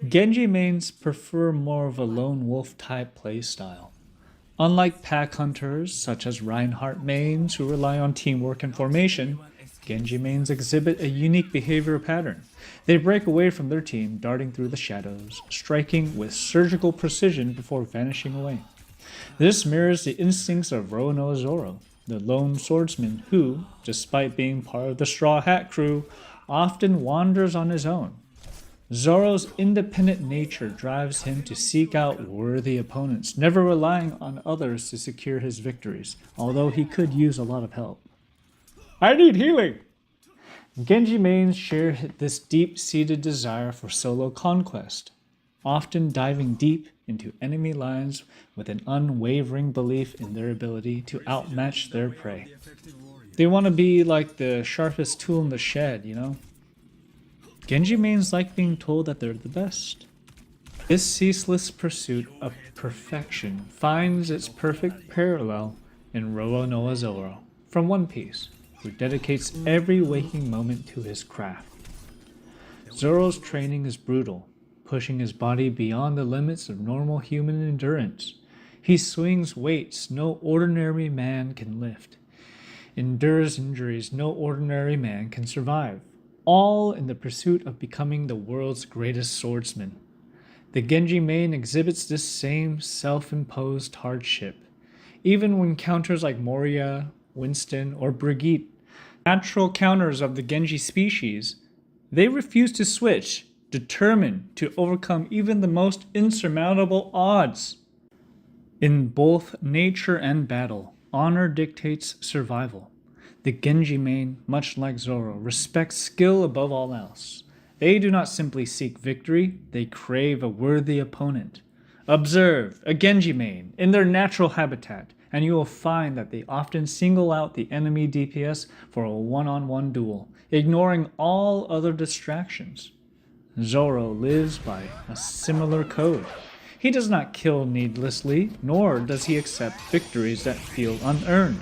Genji mains prefer more of a lone wolf type playstyle. Unlike pack hunters such as Reinhardt mains who rely on teamwork and formation, Genji mains exhibit a unique behavior pattern. They break away from their team, darting through the shadows, striking with surgical precision before vanishing away. This mirrors the instincts of Roronoa Zoro, the lone swordsman who, despite being part of the Straw Hat crew, often wanders on his own. Zoro's independent nature drives him to seek out worthy opponents, never relying on others to secure his victories, although he could use a lot of help. I need healing! Genji mains share this deep-seated desire for solo conquest, often diving deep into enemy lines with an unwavering belief in their ability to outmatch their prey. They want to be like the sharpest tool in the shed, you know? Genji mains like being told that they're the best. This ceaseless pursuit of perfection finds its perfect parallel in Roronoa Zoro from One Piece, who dedicates every waking moment to his craft. Zoro's training is brutal, pushing his body beyond the limits of normal human endurance. He swings weights no ordinary man can lift, endures injuries no ordinary man can survive, all in the pursuit of becoming the world's greatest swordsman. The Genji main exhibits this same self-imposed hardship, even when counters like Moria, Winston, or Brigitte, natural counters of the Genji species, they refuse to switch, determined to overcome even the most insurmountable odds. In both nature and battle, honor dictates survival. The Genji main, much like Zoro, respects skill above all else. They do not simply seek victory, they crave a worthy opponent. Observe a Genji main in their natural habitat, and you will find that they often single out the enemy DPS for a one-on-one duel, ignoring all other distractions. Zoro lives by a similar code. He does not kill needlessly, nor does he accept victories that feel unearned.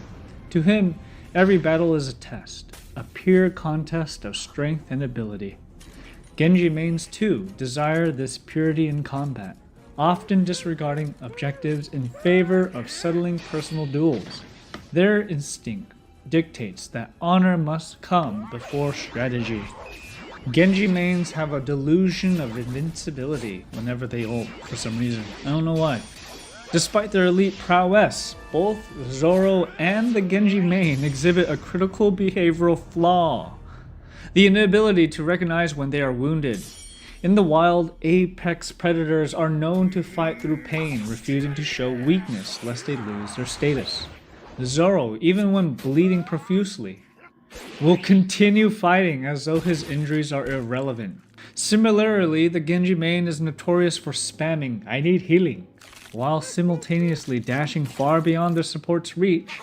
To him, every battle is a test, a pure contest of strength and ability. Genji mains too desire this purity in combat, often disregarding objectives in favor of settling personal duels. Their instinct dictates that honor must come before strategy. Genji mains have a delusion of invincibility whenever they ult for some reason. I don't know why. Despite their elite prowess, both Zoro and the Genji main exhibit a critical behavioral flaw: the inability to recognize when they are wounded. In the wild, apex predators are known to fight through pain, refusing to show weakness lest they lose their status. Zoro, even when bleeding profusely, will continue fighting as though his injuries are irrelevant. Similarly, the Genji main is notorious for spamming "I need healing," while simultaneously dashing far beyond their support's reach.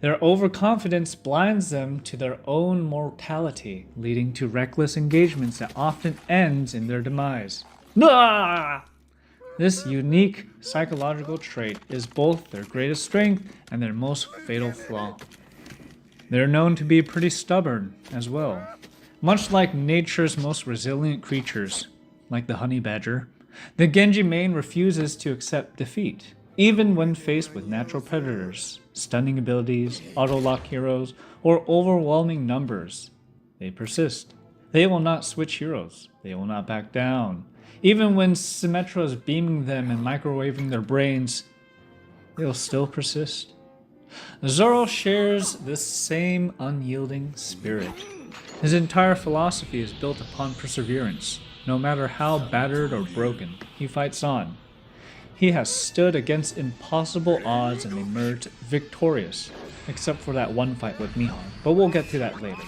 Their overconfidence blinds them to their own mortality, leading to reckless engagements that often ends in their demise. Ah! This unique psychological trait is both their greatest strength and their most fatal flaw. They're known to be pretty stubborn as well. Much like nature's most resilient creatures, like the honey badger, the Genji main refuses to accept defeat, even when faced with natural predators, stunning abilities, auto-lock heroes, or overwhelming numbers. They persist. They will not switch heroes. They will not back down. Even when Symmetra is beaming them and microwaving their brains, they will still persist. Zoro shares this same unyielding spirit. His entire philosophy is built upon perseverance. No matter how battered or broken, he fights on. He has stood against impossible odds and emerged victorious, except for that one fight with Mihawk, but we'll get to that later.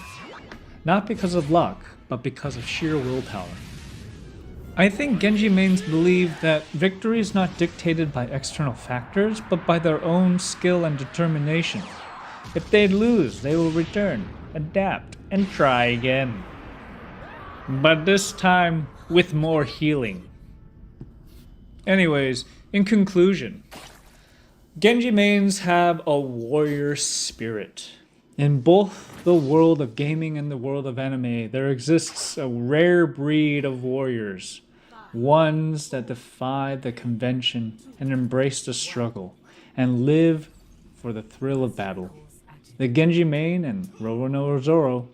Not because of luck, but because of sheer willpower. I think Genji mains believe that victory is not dictated by external factors, but by their own skill and determination. If they lose, they will return, adapt, and try again. But this time, with more healing. Anyways, in conclusion, Genji mains have a warrior spirit. In both the world of gaming and the world of anime, there exists a rare breed of warriors. ones that defy the convention and embrace the struggle, and live for the thrill of battle. The Genji main and Roronoa Zoro,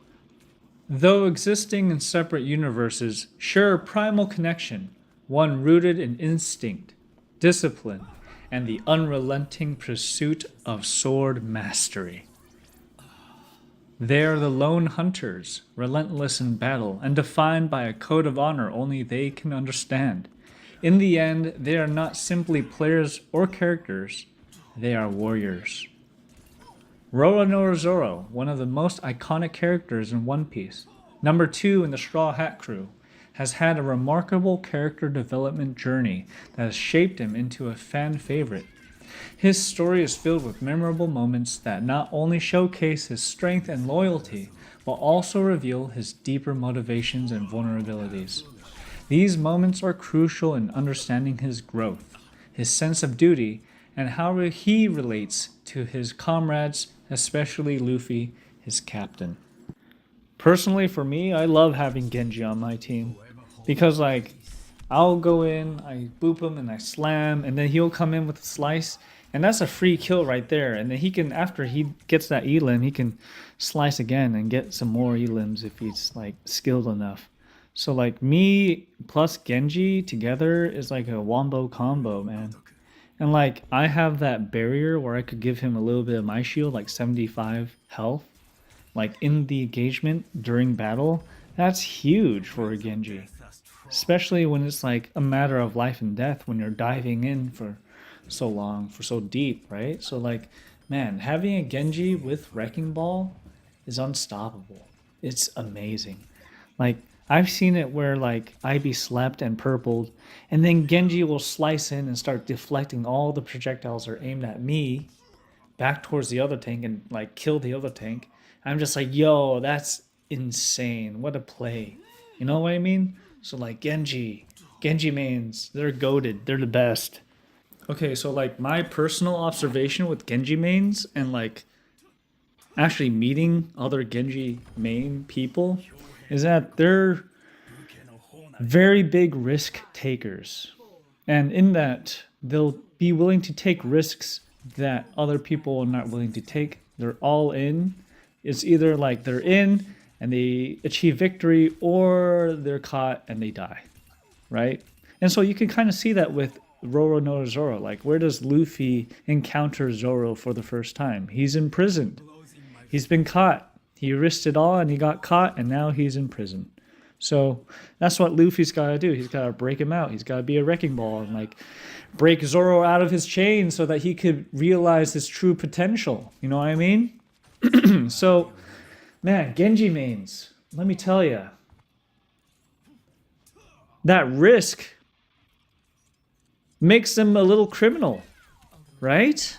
though existing in separate universes, share a primal connection, one rooted in instinct, discipline, and the unrelenting pursuit of sword mastery. They are the lone hunters, relentless in battle, and defined by a code of honor only they can understand. In the end, they are not simply players or characters, they are warriors. Roronoa Zoro, one of the most iconic characters in One Piece, number 2 in the Straw Hat Crew, has had a remarkable character development journey that has shaped him into a fan favorite. His story is filled with memorable moments that not only showcase his strength and loyalty, but also reveal his deeper motivations and vulnerabilities. These moments are crucial in understanding his growth, his sense of duty, and how he relates to his comrades, especially Luffy, his captain. Personally, for me, I love having Genji on my team because, like, I'll go in, I boop him, and I slam, and then he'll come in with a slice, and that's a free kill right there. And then he can, after he gets that elim, he can slice again and get some more elims if he's like skilled enough. So like me plus Genji together is like a wombo combo, man. And like I have that barrier where I could give him a little bit of my shield, like 75 health, like in the engagement during battle. That's huge for a Genji. Especially when it's like a matter of life and death when you're diving in for so long, for so deep, right? So like, man, having a Genji with Wrecking Ball is unstoppable. It's amazing. Like, I've seen it where like I be slept and purpled, and then Genji will slice in and start deflecting all the projectiles that are aimed at me back towards the other tank and like kill the other tank. I'm just like, yo, that's insane. What a play. You know what I mean? So like Genji mains, they're goated. They're the best. Okay, so like my personal observation with Genji mains and like actually meeting other Genji main people is that they're very big risk takers. And in that, they'll be willing to take risks that other people are not willing to take. They're all in. It's either like they're in and they achieve victory, or they're caught and they die, right? And so you can kind of see that with Roronoa Zoro. Like, where does Luffy encounter Zoro for the first time? He's imprisoned. He's been caught. He risked it all and he got caught, and now he's in prison. So that's what Luffy's got to do. He's got to break him out. He's got to be a wrecking ball and like break Zoro out of his chain so that he could realize his true potential. You know what I mean? So, man, Genji mains, let me tell you, that risk makes them a little criminal, right?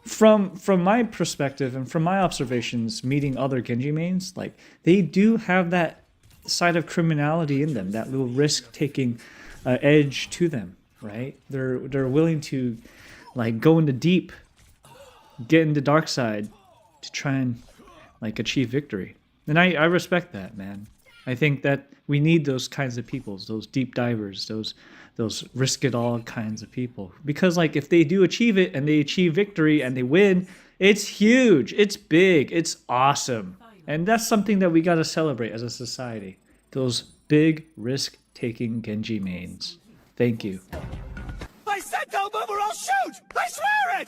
From my perspective and from my observations meeting other Genji mains, like they do have that side of criminality in them, that little risk-taking edge to them, right? They're willing to like go into deep, get in the dark side to try and like achieve victory. And I respect that, man. I think that we need those kinds of people, those deep divers, those risk it all kinds of people. Because like if they do achieve it and they achieve victory and they win, it's huge, it's big, it's awesome. And that's something that we got to celebrate as a society. Those big risk-taking Genji mains. Thank you. I said don't move or I'll shoot! I swear it!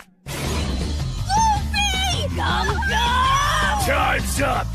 Luffy! Come, come! Time's up!